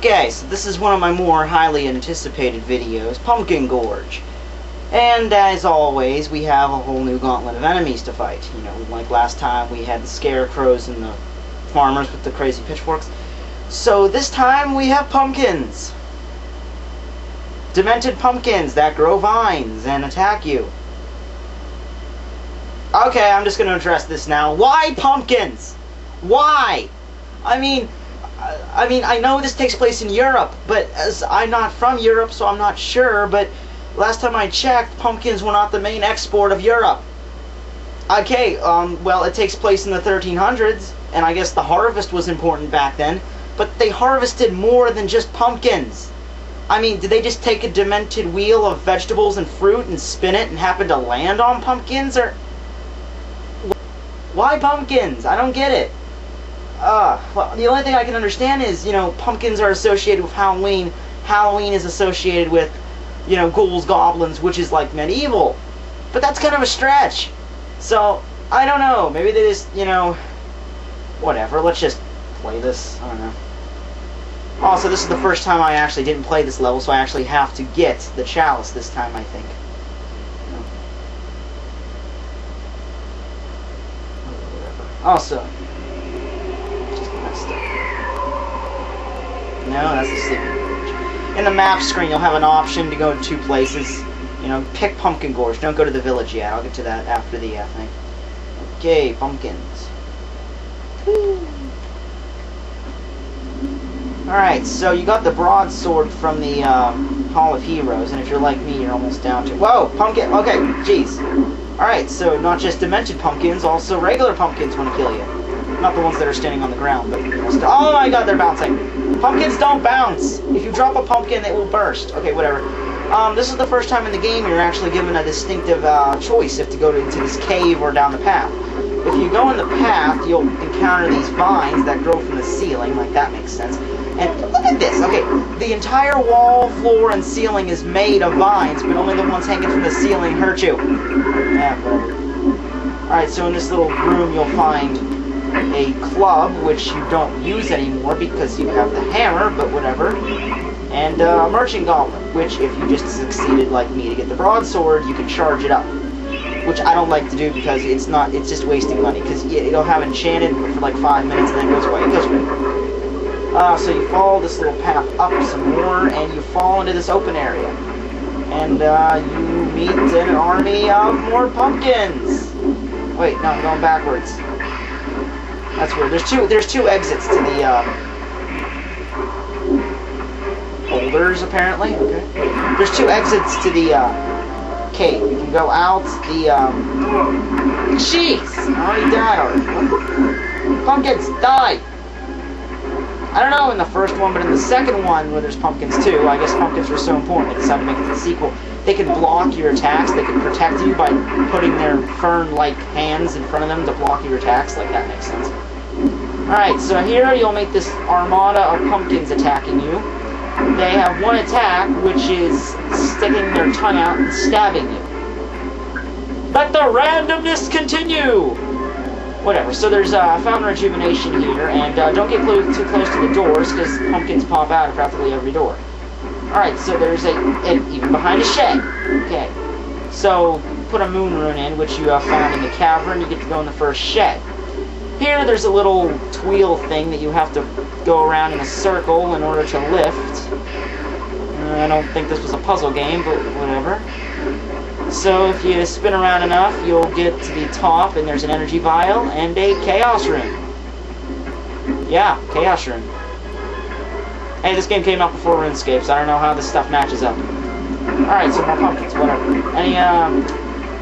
Okay, so this is one of my more highly anticipated videos, Pumpkin Gorge. And as always, we have a whole new gauntlet of enemies to fight. You know, like last time we had the scarecrows and the farmers with the crazy pitchforks. So this time we have pumpkins. Demented pumpkins that grow vines and attack you. Okay, I'm just going to address this now. Why pumpkins? Why? I mean, I know this takes place in Europe, but as I'm not from Europe, so I'm not sure, but last time I checked, pumpkins were not the main export of Europe. Okay, well, it takes place in the 1300s, and I guess the harvest was important back then, but they harvested more than just pumpkins. I mean, did they just take a demented wheel of vegetables and fruit and spin it and happen to land on pumpkins, or... Why pumpkins? I don't get it. Well, the only thing I can understand is, you know, pumpkins are associated with Halloween. Halloween is associated with, you know, ghouls, goblins, which is like medieval. But that's kind of a stretch. So, I don't know. Maybe they just, you know, whatever. Let's just play this. I don't know. Also, this is the first time I actually didn't play this level, so I actually have to get the chalice this time, I think. Also, just messed up. No, that's the sleeping village. In the map screen, you'll have an option to go to two places. You know, pick Pumpkin Gorge. Don't go to the village yet. I'll get to that after the thing. Okay, pumpkins. Alright, so you got the broadsword from the Hall of Heroes, and if you're like me, you're almost down to... Whoa, pumpkin! Okay, jeez. Alright, so not just demented pumpkins, also regular pumpkins want to kill you. Not the ones that are standing on the ground, but... Oh my god, they're bouncing! Pumpkins don't bounce! If you drop a pumpkin, it will burst. Okay, whatever. This is the first time in the game you're actually given a distinctive choice if to go into this cave or down the path. If you go in the path, you'll encounter these vines that grow from the ceiling, like that makes sense. And look at this, okay, the entire wall, floor, and ceiling is made of vines, but only the ones hanging from the ceiling hurt you. Yeah, whatever. Alright, so in this little room you'll find a club, which you don't use anymore because you have the hammer, but whatever. And a merchant goblet, which if you just succeeded like me to get the broadsword, you can charge it up. Which I don't like to do because it's just wasting money, because it'll have enchanted for like 5 minutes and then it goes away. It goes away. So you follow this little path up some more, and you fall into this open area. And you meet an army of more pumpkins. Wait, no, I'm going backwards. That's weird. There's two exits to the boulders, apparently. Okay. There's two exits to the cave. You can go out the Jeez! I already died already. Pumpkins, die! I don't know in the first one, but in the second one, where there's pumpkins too, I guess pumpkins were so important they decided to make it the sequel. They can block your attacks, they can protect you by putting their fern-like hands in front of them to block your attacks, like that makes sense. Alright, so here you'll meet this armada of pumpkins attacking you. They have one attack, which is sticking their tongue out and stabbing you. Let the randomness continue! Whatever, so there's fountain rejuvenation here, and don't get too close to the doors, because pumpkins pop out of practically every door. Alright, so there's even behind a shed. Okay, so put a moon rune in, which you found in the cavern, you get to go in the first shed. Here there's a little wheel thing that you have to go around in a circle in order to lift. I don't think this was a puzzle game, but whatever. So if you spin around enough, you'll get to the top, and there's an energy vial and a chaos rune. Yeah, chaos rune. Hey, this game came out before RuneScape, so I don't know how this stuff matches up. Alright, so more pumpkins, whatever.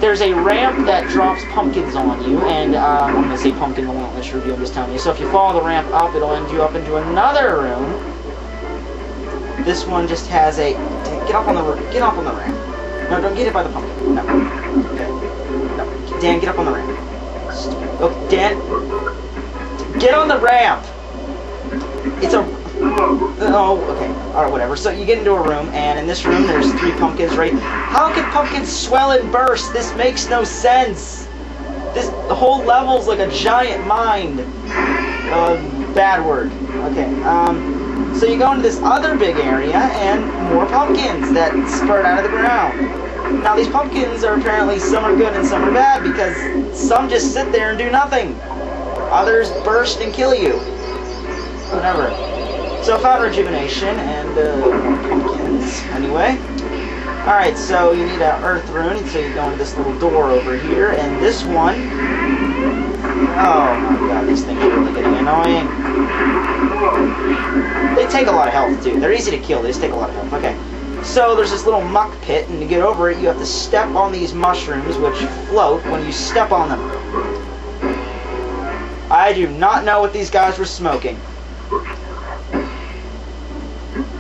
There's a ramp that drops pumpkins on you, and I'm going to say pumpkin a lot in this review, I'm just telling you. So if you follow the ramp up, it'll end you up into another room. This one just has a... Get up on the ramp. No, don't get hit by the pumpkin. No. Okay. No. Dan, get up on the ramp. Okay, Dan. Get on the ramp! It's a... Oh, okay. Alright, whatever. So you get into a room, and in this room there's 3 pumpkins, right? How can pumpkins swell and burst? This makes no sense! The whole level's like a giant mind. Bad word. Okay, So you go into this other big area, and more pumpkins that spurt out of the ground. Now these pumpkins are apparently, some are good and some are bad, because some just sit there and do nothing. Others burst and kill you. Whatever. So I found rejuvenation and pumpkins, anyway. Alright, so you need an earth rune, so you go into this little door over here, and this one... Oh my god, these things are really getting annoying. They take a lot of health, too. They're easy to kill, they just take a lot of health. Okay. So there's this little muck pit, and to get over it, you have to step on these mushrooms, which float when you step on them. I do not know what these guys were smoking.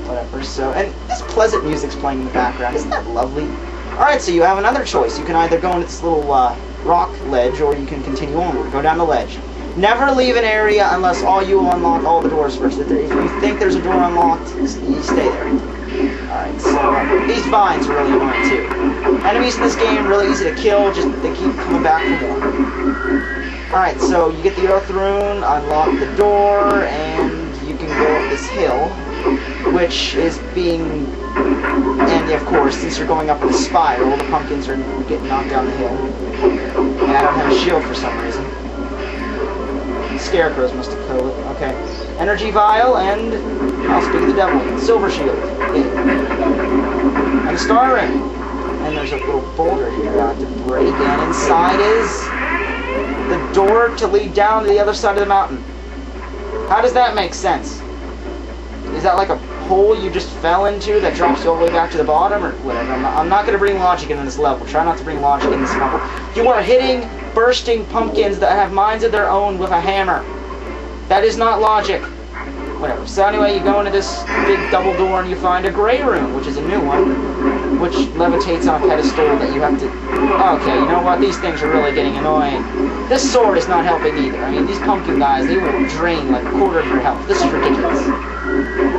Whatever, so, and this pleasant music's playing in the background. Isn't that lovely? Alright, so you have another choice. You can either go into this little rock ledge, or you can continue onward. Go down the ledge. Never leave an area unless you unlock all the doors first. If you think there's a door unlocked, you stay there. Alright, so these vines are really annoying too. Enemies in this game really easy to kill, just they keep coming back for more. Alright, so you get the earth rune, unlock the door, and you can go up this hill, which is being, and of course, since you're going up in a spiral, the pumpkins are getting knocked down the hill. And I don't have a shield for some reason. Scarecrows must have killed it. Okay. Energy vial, and I'll speak of the devil. Silver shield. Yeah. And a star ring. And there's a little boulder here I have to break, and inside is the door to lead down to the other side of the mountain. How does that make sense? Is that like a hole you just fell into that drops you all the way back to the bottom, or whatever? I'm not going to bring logic into this level. Try not to bring logic in this level. You are hitting bursting pumpkins that have minds of their own with a hammer. That is not logic. Whatever. So anyway, you go into this big double door and you find a gray room, which is a new one, which levitates on a pedestal that you have to... Okay, you know what? These things are really getting annoying. This sword is not helping either. I mean, these pumpkin guys, they will drain like a quarter of your health. This is ridiculous.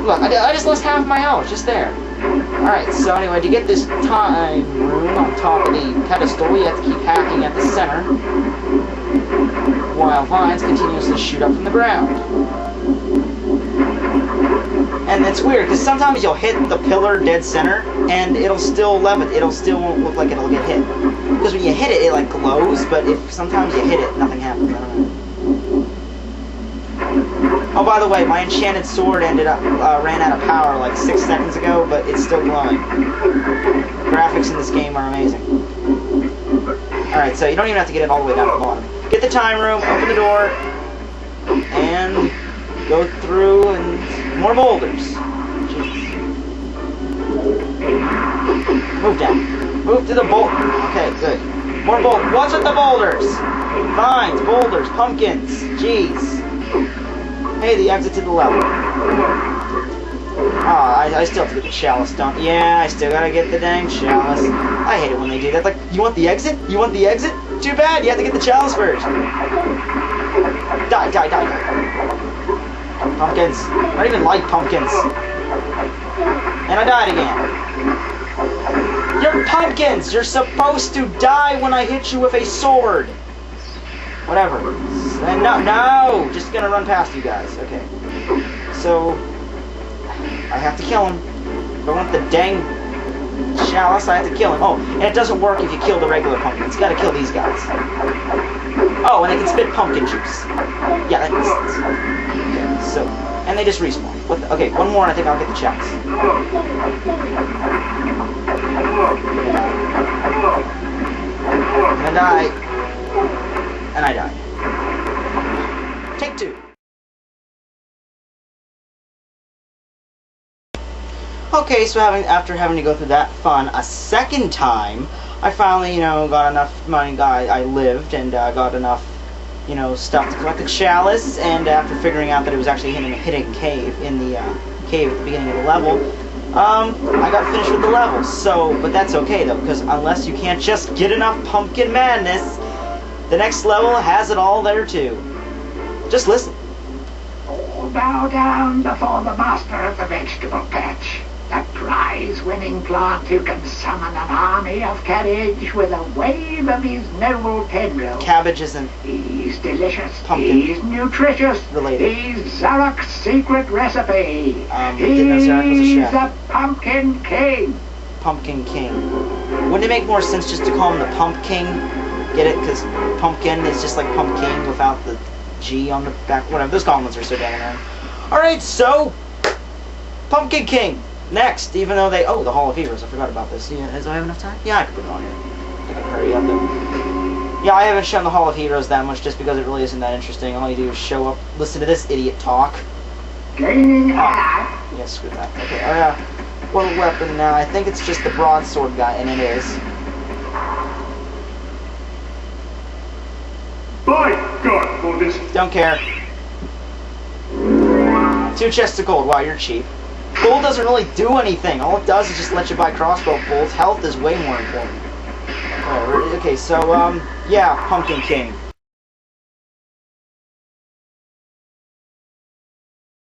Look, I just lost half my health, just there. Alright, so anyway, to get this time rune on top of the pedestal, you have to keep hacking at the center, while vines continuously shoot up from the ground. And it's weird, because sometimes you'll hit the pillar dead center, and it'll still levitate. It'll still won't look like it'll get hit. Because when you hit it, it like glows, but if sometimes you hit it, nothing happens. I don't know. Oh, by the way, my enchanted sword ran out of power like 6 seconds ago, but it's still glowing. Graphics in this game are amazing. Alright, so you don't even have to get it all the way down to the bottom. Get the time room, open the door, and go through, and more boulders. Jeez. Move down. Move to the boulder. Okay, good. More boulders. What's with the boulders? Vines, boulders, pumpkins. Jeez. Hey, the exit to the level. Oh, I still have to get the chalice done. Yeah, I still gotta get the dang chalice. I hate it when they do that. Like, you want the exit? You want the exit? Too bad, you have to get the chalice first. Die, die, die, die. Pumpkins. I don't even like pumpkins. And I died again. You're pumpkins! You're supposed to die when I hit you with a sword. Whatever. No! Just gonna run past you guys. Okay. So, I have to kill him. If I want the dang chalice, I have to kill him. Oh, and it doesn't work if you kill the regular pumpkins. You gotta kill these guys. Oh, and they can spit pumpkin juice. Yeah, that makes sense. Okay, so, and they just respawn. What the, okay, one more and I think I'll get the chalice. And I died. Take two. Okay, so after having to go through that fun a second time, I finally, got enough money. I lived and got enough, stuff to collect the chalice. And after figuring out that it was actually in a hidden cave in the cave at the beginning of the level, I got finished with the level. So, but that's okay though, because unless you can't just get enough pumpkin madness, the next level has it all there too. Just listen. Bow down before the master of the vegetable patch. That prize-winning plant who can summon an army of cabbage with a wave of his noble tendril. Cabbage isn't... He's delicious. Pumpkin. He's nutritious. Related. He's Zarok's secret recipe. Didn't know Zarok was a chef. He's the Pumpkin King. Pumpkin King. Wouldn't it make more sense just to call him the Pumpkin? Get it? Because pumpkin is just like pumpkin without the G on the back. Whatever. Those comments are so dang annoying. Alright, so... Pumpkin King. Next, even though they... Oh, the Hall of Heroes. I forgot about this. Yeah, do I have enough time? Yeah, I can put it on here. I can hurry up though. Yeah, I haven't shown the Hall of Heroes that much just because it really isn't that interesting. All you do is show up, listen to this idiot talk. Gaining Yeah, screw that. Okay, what weapon now? I think it's just the broadsword guy, and it is. By God, for this. Don't care. 2 chests of gold. Wow, you're cheap. Gold doesn't really do anything. All it does is just let you buy crossbow bolts. Health is way more important. Alright, okay, so, yeah, Pumpkin King.